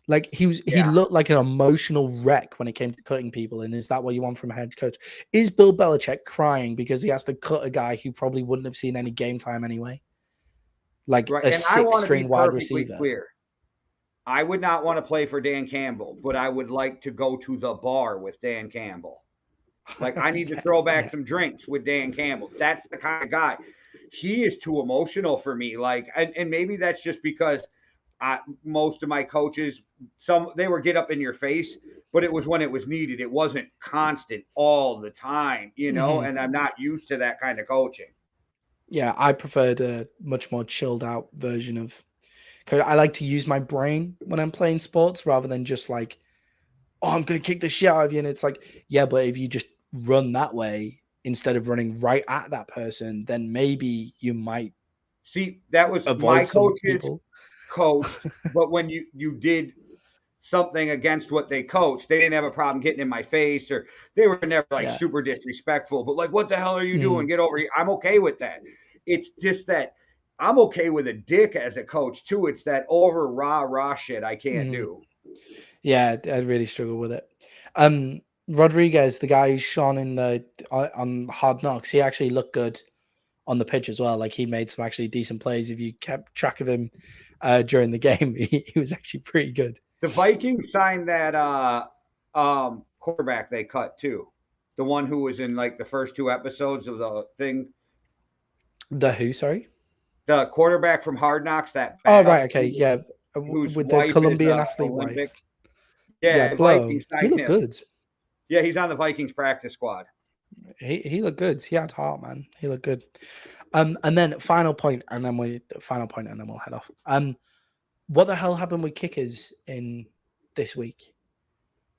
Like he looked like an emotional wreck when it came to cutting people. And is that what you want from a head coach? Is Bill Belichick crying because he has to cut a guy who probably wouldn't have seen any game time anyway? Like a 6-string wide receiver. Clear. I would not want to play for Dan Campbell, but I would like to go to the bar with Dan Campbell. Like, I need to throw back some drinks with Dan Campbell. That's the kind of guy. He is too emotional for me. Like, and maybe that's just because most of my coaches, they were get up in your face, but it was when it was needed. It wasn't constant all the time, you know, and I'm not used to that kind of coaching. Yeah, I preferred a much more chilled out version of coach. I like to use my brain when I'm playing sports rather than just like, oh, I'm going to kick the shit out of you. And it's like, yeah, but if you just run that way instead of running right at that person, then maybe you might See, that was my avoid some coaches people. coached, but when you did something against what they coached, they didn't have a problem getting in my face, or they were never like Yeah. super disrespectful, but like, what the hell are you Mm. doing? Get over here. I'm okay with that. It's just that I'm okay with a dick as a coach too. It's that over rah shit I can't do. Yeah, I really struggle with it. Rodriguez, the guy who's shone in the on Hard Knocks, he actually looked good on the pitch as well. Like he made some actually decent plays. If you kept track of him during the game, he was actually pretty good. The Vikings signed that quarterback they cut too. The one who was in like the first 2 episodes of the thing. The who? Sorry. The quarterback from Hard Knocks. That Oh right, okay, yeah. Whose With the wife Colombian is athlete Olympic. wife. Yeah, Yeah, Blow. Vikings He signed looked him. good. Yeah, he's on the Vikings practice squad. He looked good. He had heart, man. He looked good. And then final point, and then we'll head off. What the hell happened with kickers in this week?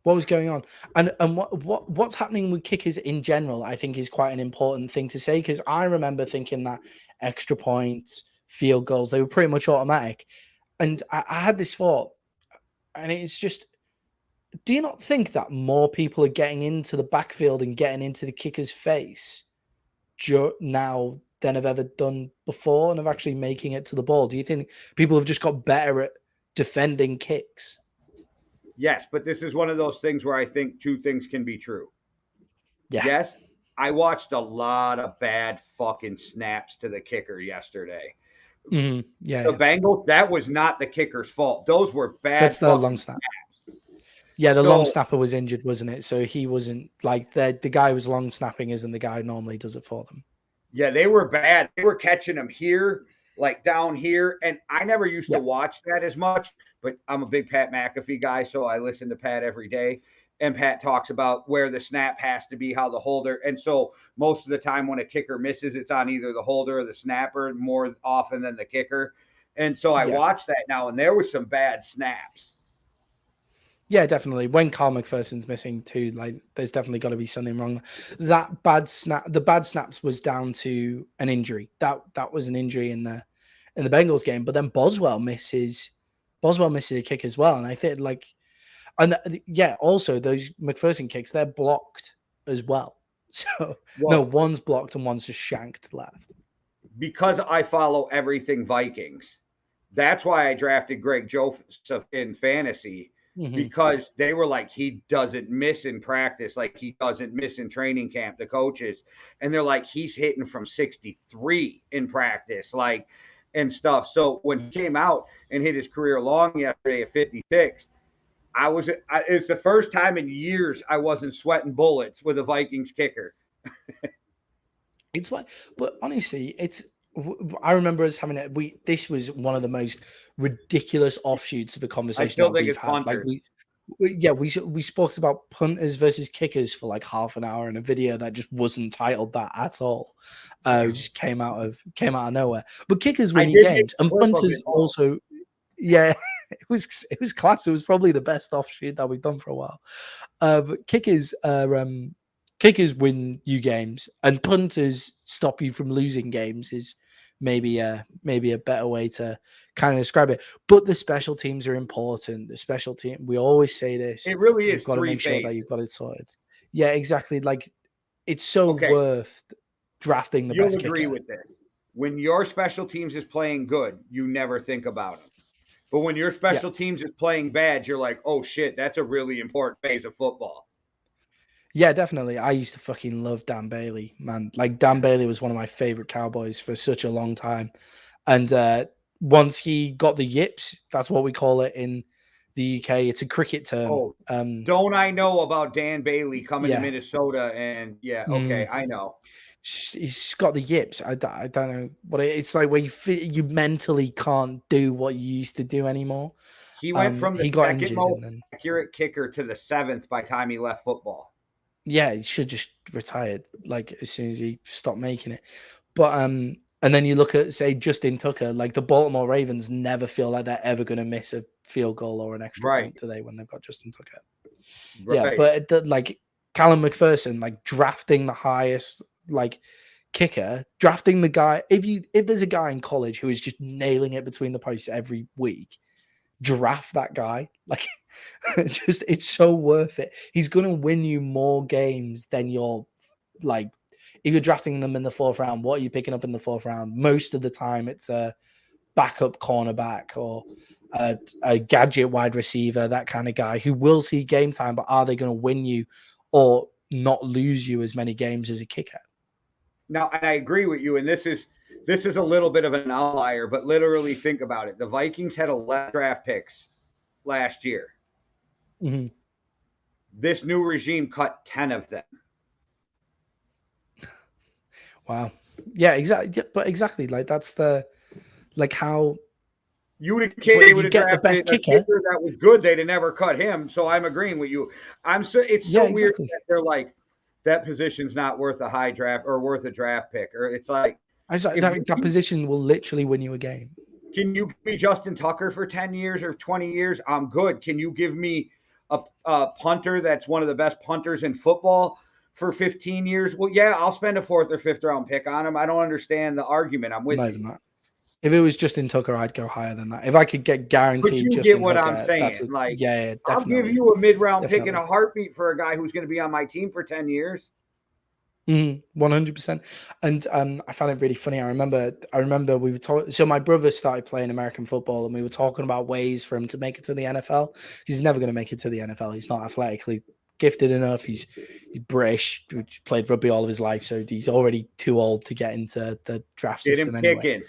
What was going on? And what's happening with kickers in general, I think is quite an important thing to say, because I remember thinking that extra points, field goals, they were pretty much automatic. And I had this thought, and it's just, do you not think that more people are getting into the backfield and getting into the kicker's face now than have ever done before and of actually making it to the ball? Do you think people have just got better at defending kicks? Yes, but this is one of those things where I think 2 things can be true. Yeah. Yes, I watched a lot of bad fucking snaps to the kicker yesterday. Mm-hmm. Yeah. The Bengals, that was not the kicker's fault. Those were bad. That's the long snap. Snaps. Yeah, the long snapper was injured, wasn't it? So he wasn't like the guy who was long snapping isn't the guy who normally does it for them. Yeah, they were bad. They were catching them here, like down here. And I never used to watch that as much, but I'm a big Pat McAfee guy, so I listen to Pat every day. And Pat talks about where the snap has to be, how the holder. And so most of the time when a kicker misses, it's on either the holder or the snapper more often than the kicker. And so I watched that now, and there was some bad snaps. Yeah, definitely. When Carl McPherson's missing too, like there's definitely got to be something wrong. The bad snaps was down to an injury. That was an injury in the Bengals game. But then Boswell misses a kick as well, and I think also those McPherson kicks, they're blocked as well. So no, one's blocked and one's just shanked left. Because I follow everything Vikings, that's why I drafted Greg Joseph in fantasy. Mm-hmm. Because they were like, he doesn't miss in practice, like he doesn't miss in training camp, the coaches. And they're like, he's hitting from 63 in practice, like, and stuff. So when he came out and hit his career long yesterday at 56, it's the first time in years I wasn't sweating bullets with a Vikings kicker. It's what, but honestly, I remember us having this was one of the most ridiculous offshoots of a conversation that we've had. Like we spoke about punters versus kickers for like half an hour in a video that just wasn't titled that at all. It just came out of nowhere. But kickers win you games, and punters also. Yeah, it was class. It was probably the best offshoot that we've done for a while. But kickers win you games, and punters stop you from losing games. Is maybe a better way to kind of describe it. But the special teams are important. The special team, we always say this. It really is. You've got to make sure that you've got it sorted. Yeah, exactly. Like it's so worth drafting the best kicker. You'll agree with this. When your special teams is playing good, you never think about them. But when your special teams is playing bad, you're like, oh shit, that's a really important phase of football. Yeah, definitely. I used to fucking love Dan Bailey, man. Like Dan Bailey was one of my favorite Cowboys for such a long time. And once he got the yips, that's what we call it in the UK. It's a cricket term. Oh, don't I know about Dan Bailey coming to Minnesota? And I know. He's got the yips. I don't know what it's like when you mentally can't do what you used to do anymore. He went from the second most accurate kicker to the 7th by the time he left football. Yeah, he should just retired like as soon as he stopped making it. But and then you look at say Justin Tucker, like the Baltimore Ravens never feel like they're ever going to miss a field goal or an extra point, do they? When they've got Justin Tucker. Right. Yeah, but Callum McPherson, like drafting the highest like kicker, drafting the guy. If there's a guy in college who is just nailing it between the posts every week, draft that guy. Like, it's so worth it. He's gonna win you more games than you're like. If you're drafting them in the 4th round, what are you picking up in the 4th round? Most of the time, it's a backup cornerback or a gadget wide receiver, that kind of guy who will see game time, but are they going to win you or not lose you as many games as a kicker? Now, and I agree with you, and this is a little bit of an outlier, but literally think about it. The Vikings had 11 draft picks last year. Mm-hmm. This new regime cut 10 of them. Wow. Yeah, exactly. But exactly, like that's the how you would have get the best kicker that was good. They'd have never cut him. So I'm agreeing with you. It's so weird that they're like that position's not worth a high draft or worth a draft pick, or it's like that position will literally win you a game. Can you give me Justin Tucker for 10 years or 20 years? I'm good. Can you give me a punter that's one of the best punters in football for 15 years? Well, yeah, I'll spend a 4th or 5th round pick on him. I don't understand the argument. I'm with you. If it was Justin Tucker, I'd go higher than that. If I could get guaranteed, but you Justin get what Tucker, I'm saying. Yeah, I'll give you a mid-round pick in a heartbeat for a guy who's going to be on my team for 10 years. 100%. And I found it really funny. I remember we were talking. So my brother started playing American football, and we were talking about ways for him to make it to the NFL. He's never going to make it to the NFL. He's not athletically gifted enough. He's British, played rugby all of his life, so he's already too old to get into the draft system anyway.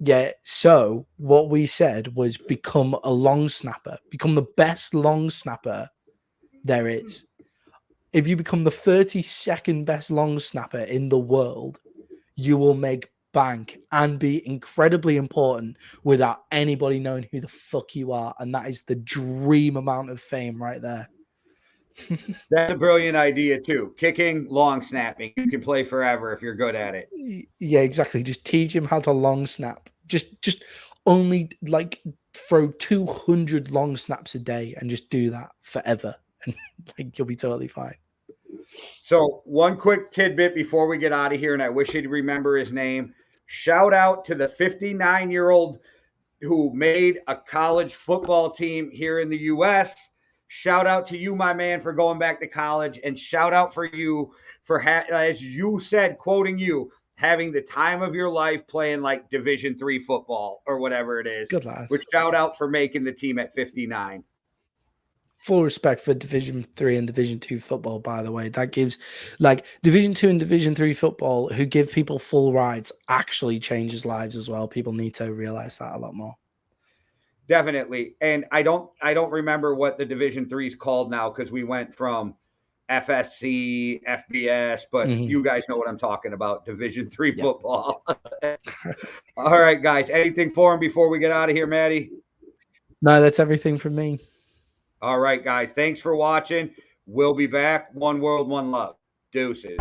Yeah. So what we said was become a long snapper, become the best long snapper there is. If you become the 32nd best long snapper in the world, you will make bank and be incredibly important without anybody knowing who the fuck you are. And that is the dream amount of fame right there. That's a brilliant idea too. Kicking, long snapping. You can play forever if you're good at it. Yeah, exactly. Just teach him how to long snap. Just only like throw 200 long snaps a day and just do that forever. And like you'll be totally fine. So one quick tidbit before we get out of here, and I wish he'd remember his name. Shout out to the 59-year-old who made a college football team here in the U.S. Shout out to you, my man, for going back to college, and shout out for you for, as you said, quoting you, having the time of your life playing like Division III football or whatever it is. Good lads. Which shout out for making the team at 59. Full respect for Division III and Division II football, by the way. That gives, like, Division II and Division III football, who give people full rights, actually changes lives as well. People need to realize that a lot more. Definitely. And I don't remember what the Division III is called now, because we went from FSC, FBS, but you guys know what I'm talking about. Division III football. All right, guys. Anything for him before we get out of here, Maddie? No, that's everything from me. All right, guys. Thanks for watching. We'll be back. One world, one love. Deuces.